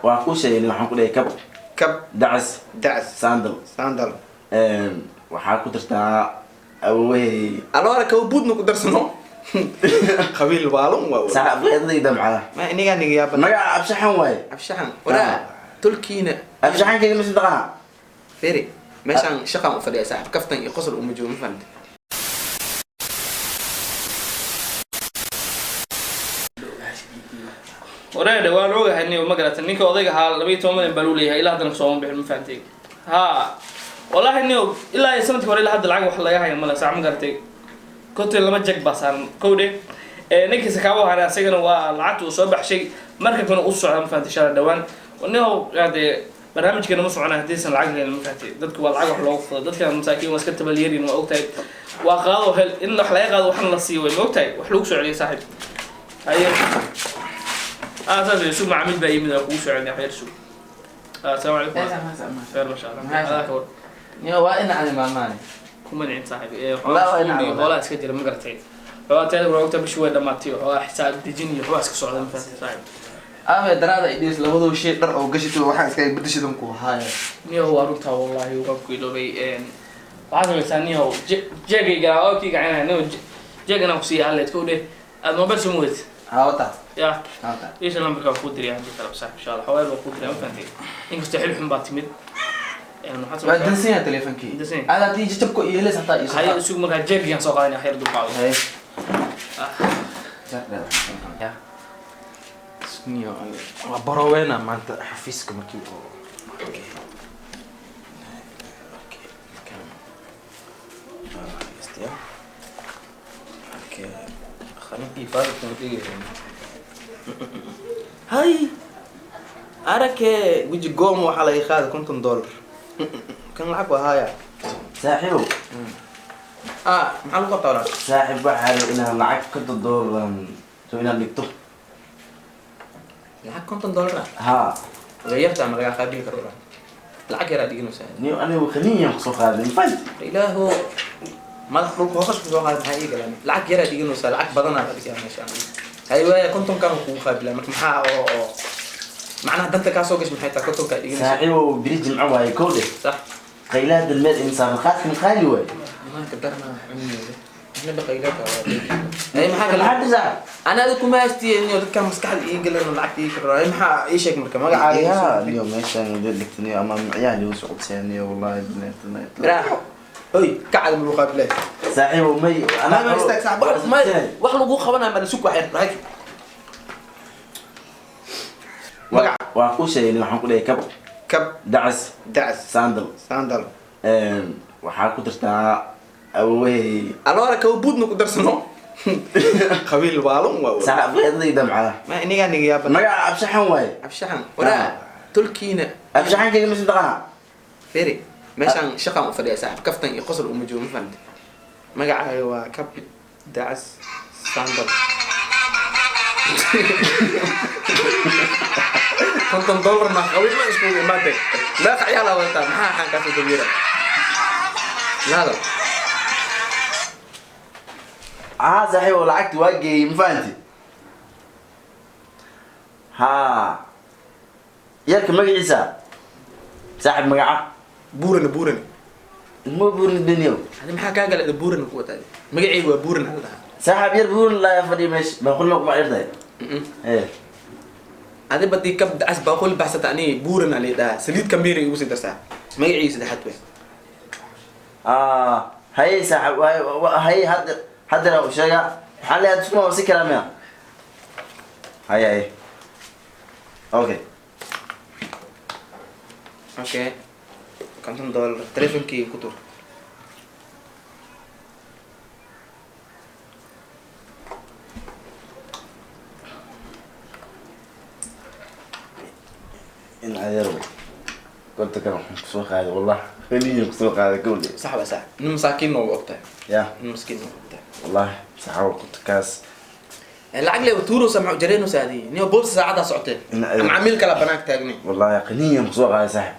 وأقول شيء اللي محن كله كب دعس ساندل وحاكو ترتا أوي أنا كوبود نقدر سنو خبيل بالون صعب غير دم على ما إني قاعد نجيب ما قاعد أبشحن واي ولا تلكينا أبشحن كذا مثل دقنا فيري ماشان شقة مفرية صاحب كفتن يقصر أم جو مفند ورا waan ogahay inuu magarata ninka odayga ha 12 milyan bal leeyahay ilaa hadan soo bixin ma fahanteen ha wallahi inuu ilaa sanadkii hore ilaa hadda lacag wax laga hayo mala saac ma garatay koonta lama jag basaan kowde ninka sakaabo hana asagana waa lacagtu soo baxshay marka kana u socda ma fahanteen shala dhawaan inuu yaade barnaamijkeena ma socona hadii san lacag leeyahay ma fahanteen dadku waa lacag wax loogu fudo dadka masaakiin waa iska tabalyeerin waa ogtahay waa qaado hel in wax laga qaado waxan la siiyo way ogtahay wax lagu soo celiyo saaxiib haye أساسا شو معامل باقي من أخوه يعني حير شو السلام عليكم خير ما شاء الله هذا كور يا وين على ماماني كم من عند صاحبي والله اسكت لما قرأتين هو تعرف وقتها بشوي لما تيجي هو حساب ديجيني هو اسك صعود من فاتح صاحب دراسة إدريس لو هذا شيء در أو قشة واحد اسك بدش يدمكوا هاي نيه هو أروتها والله هو كيلو بي وهذا مثلا هو جاي قال أوكي قاعد هنا جاي أنا وصي على تقول الموبايل سموت هاوتا يا ايش النمبر كان كودري عندي ترى صح ان شاء الله حوالي كودري ما فهمتي انك تستحيل حن باتمد يعني حسب دنسين تليفونكي دنسين انا تيجي تبكو يلس حتى يسوق هاي سوق مركا جيب يان سوق انا خير دبعو هاي يا سنيو بروينا ما انت حفيزك مكي اوكي اوكي خليني فارق تنتيجي هاي أراك ويجي قوم وحلا يخاذ كنتم $. كان لعبوا هاي ساحبه محل قطع ولا ساحب واحد إنها معك كنت $. شو إنها نكتب لعك كنتم $. ها غيرت عم رجع خادي كرورة لعك يا رادي جنوس نيو أنا وخليني يمسخ هذا الفن إلهه ما تخرج وخش في هذا الحقيقة كلام لعك يا رادي جنوس لعك بدنا على كذا ما شاء الله أيوة كنتم كانوا خابلا ما محا معناه دنت كاسو قش من حياتك كنتم كايدين ساحبه بريج معه هاي كوده صح قيلاد المال إنسان خاص من خالي وين ما قدرنا عمي إحنا بقيلات أي محا لحد زعل أنا ذكر ما أستي إني ذكر مسكحل يقول إنه لعبت يكرر أي محا إيش هيك مركب ما قاعد يا اليوم إيش أنا قلت لك تني أمام عيالي وسعود ثانية والله بنات راح هاي قاعد من المقابلات ساحبه مي أنا ما استكسب ما وحلو خبنا ما نسوق واحد هيك وأقول شيء اللي محن كله كب دعس ساندل وحاكو ترتا أوي أنا كوبود نقدر سنو خبيل بالون صعب غير دم على ما إني قاعد نجيب ما قاعد أبشحن واي ولا تلكينا أبشحن كذا مثل دقنا فيري ماشان شقة مفرية صاحب كفتن يقصر أم جو مفند ما قاعد هو كب دعس ساندل كنتم $. ما قوي ما اسمه ماتك لا خيال ولا تا ما حان كاسو كبيرة لا صحيح ولا عكت واجي مفانتي ها ياك مقعيسا صاحب مقعة بورن مو بورن الدنيا هذا ما حكى قال بورن قوة هذه مقعي وبورن هذا صاحب يربون لا يفدي مش بقول لك ما يرضى ايه هذا بدي كبد أس بقول بحث تاني بورن عليه ده سليد كبير يوصل درسها ما يعيش ده حتى هاي صاحب هاي هذا لو شجع حالي هتسمع وسي كلامي هاي اوكي كم $. تلفون كي كتور إن عيرو قلت كم سوق هذا والله خليني سوق هذا كله صح بس مساكين نو وقتها يا مسكين وقتها والله صح كنت كاس العقل وتورو سمعوا جرينو سادي نيو بولس ساعدها سعتين أم عميل كلا بناك تاجني والله يقينيا سوق هذا صاحب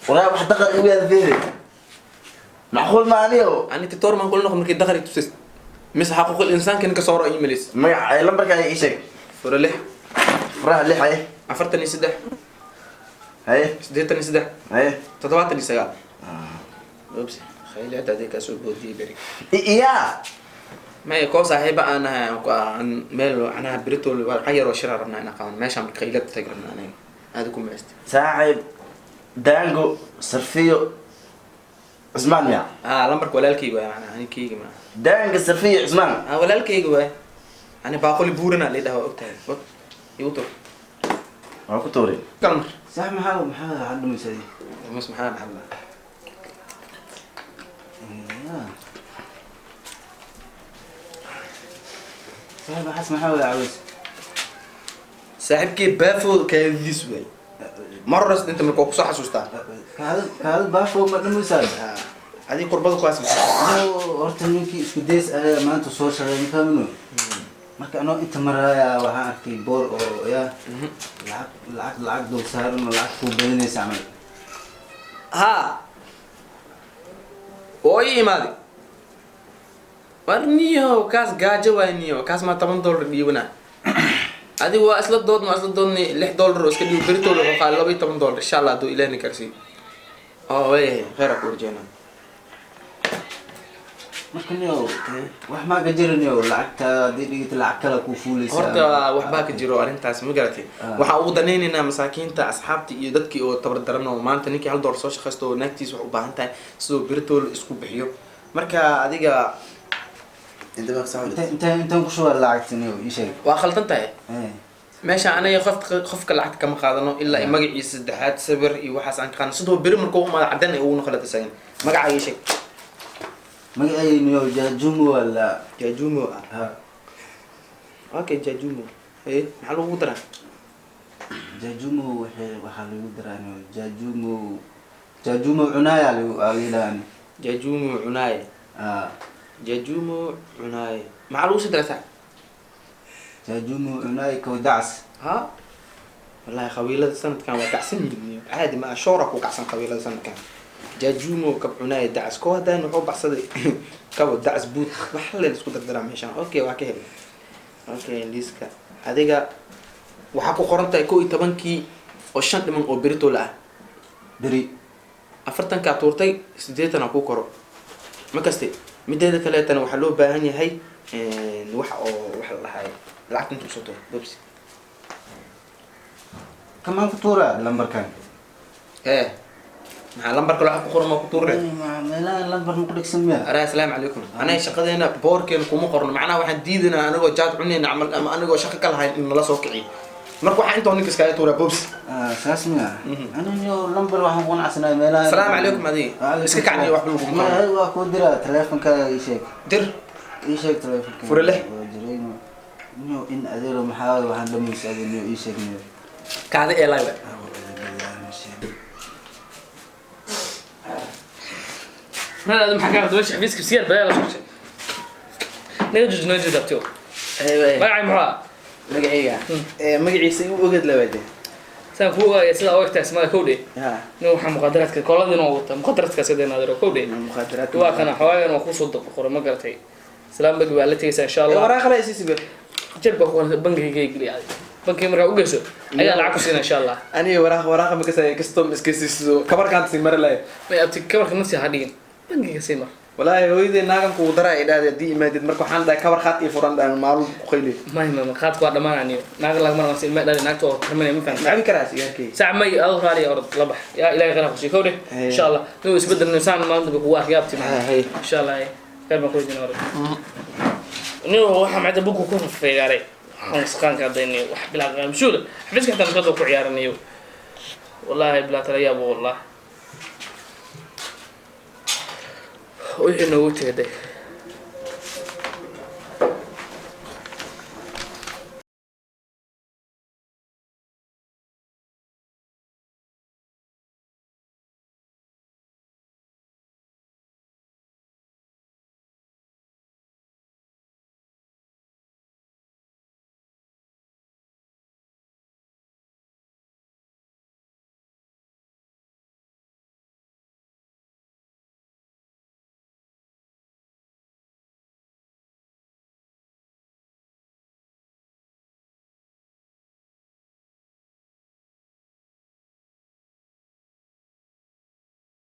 والله واحد دخل يبي هذا فيري معقول ما عليه أنا تطور ما نقول لكم كده دخل تسست مس حقوق الإنسان كان كصورة إيميليس ما لمبرك على إيشك فرا ليه فرا ليه afartan iyo saddex haye siddeetan iyo saddex haye toddobaatan iyo sagaal oops khayli hadda adee kaa soo boodiyey beri iyaa maya koo saaxiiba aan ahay aan meel macnaha beritol waxaan yaroo shira rabnaa inaan qaban meeshaan marka khaylada tagi rabnaa anaga aada ku meesti saaxiib daango sarfiyo cusmaan miya lambarka walaalkayga waay macnaha aninkayga ma daanga sarfiyo cusmaan walaalkayga waay ani baaqoli buurana lidhaha waa ogtahay wad igu tur waa ku tuuray kalmar sax maxaa dhumaysaday mas maxaa dhaxla صاحب حس محاول عاوز saaxiibkii baafo kaadiis waay maras inta markuu ku soo xasuustaa هذا بافو ما دموساد adii qurbada ku asbaa horta ninkii isku days ayaa maanta soo shaqeeyay kamino marka anoo inta maraya waxaan arkay boor oo ya lacag dul saaran oo lacag ku beenaysa amal ha oo imaadi warniyo kaas gaajo waayniyo kaas ma $10 dhiibana adigu waa isla doodni $6 oo iska dhiib berito loo qaal $12 insha Allah doo ilaahay karsi way khayr ku rajayna marka niyo wax ma gajarniyo lacagta digit lacag kala ku fuulaysa horta waxba ka jiro arintaas ma garatay waxa ugu daneynaynaa masaakiinta asxaabta iyo dadkii oo tabar daran oo maanta ninkii $1 soo shaqeysto naagtiis wax u baahan tahay sidoo berito isku bixiyo marka adiga انت ku soo lacagtiniyo ishay waa khaldan tahay meesha anaga qofka lacag kama qaadano ilaa magaciisa saddexaad sawir iyo waxaas aan qaan sidoo beri markuu u madax cadan ay ugu noqonato isagan magaca ay sheeg magacayniyo jaajumo wala jaajumo ha okay jaajumo maxaa lagu daraa jaajumo waxa lagu daraa jaajumo cunaaya alilaan jaajumo cunaaya jaajumo cunaaya maxaa lagu sidrataa jaajumo cunaaya ko dacs ha wallahi qabiilada sanadkan waa kacsan yihiin caadi ma ashora ku kacsan qabiilada sanadkan jaajumo kab cunaaya dacs ko hadaan wuxuu baxsaday kabo dacs boot waxa la isku dardaraa meeshan okay waa ka helay okay liiska adiga waxa ku qoran tahay 11kii oo 5 dhiman oo berito la ah beri 40 ka tuurtay 80 ku koro ma kaste mideeda kale tan waxa loo baahan yahay wax la dhahay lacag inta soo toob bobsi kama ku tuura lambarkan maxaa lambarka lacag ku qoran ma ku tuurre meelaan lambar ma ku dhigsan miya assalaamu calaykum anay shaqadeena boorkeen kuma qorno macnaha waxaan diidinaa anagoo jaad cunayna amal ama anagoo shaqo ka lahayn in nala soo kiciyo marka waxaan inta ninka iskaga tuura bobsi saas miya aniyo lambar waxaan ku nacsanay meelaan assalaamu calaykum adii iska kacniyo wax lagu ma waa ku dira telefonka ii sheeg dir ii sheeg telefonka fure leh niyo in adeero maxaa waxaan dhamaysaa niyo ii sheeg niyo kaada ee live هذا محكمة دوش حبيسك بسير بلا شو نجد دكتور ايوه ما معها magacayga magaciisa uu ogad labaade سان فوق سida waqti asmaa koodhe ha no waxa muqadaraadka koladina oo wata muqadaraadka sideen adeero koodhe muqadaraad waa kana xawaayan oo ku soo qoro ma garatay salaam bagi waa la tagaysaa insha Allah waraaqada isiisibe jabba ku bangiga geliyaa bangiga markaa u geyso ayaa lacag ku siina insha Allah ani waraaqa ma kasay custom iskasiiso kabarkaan si mar leh ma abti kabarka nafsi hadhiin bangiga si mar والله هويدي ناقم كو درا إلى دي إمادة مركو حان دا كبر خاطي فران دا معلوم خيلي ما خاط كوا دمان عني ناقل لك مرة مسي ما دا ناقتو ترمني ما فهمت نعم كراسي ياكي ساعة مي أظهر علي أرض لبح يا إلهي غير خشي كوري إن شاء الله نو يسبدل الإنسان ما عنده بقوة يابتي هاي إن شاء الله غير ما كويس نورد نو واحد معده بوكو كوف في غاري خمس كان كاديني واحد بلا غير مشول حبيت حتى نقدر كو عيارني والله بلا ترى يا ابو والله وين نوتي هذا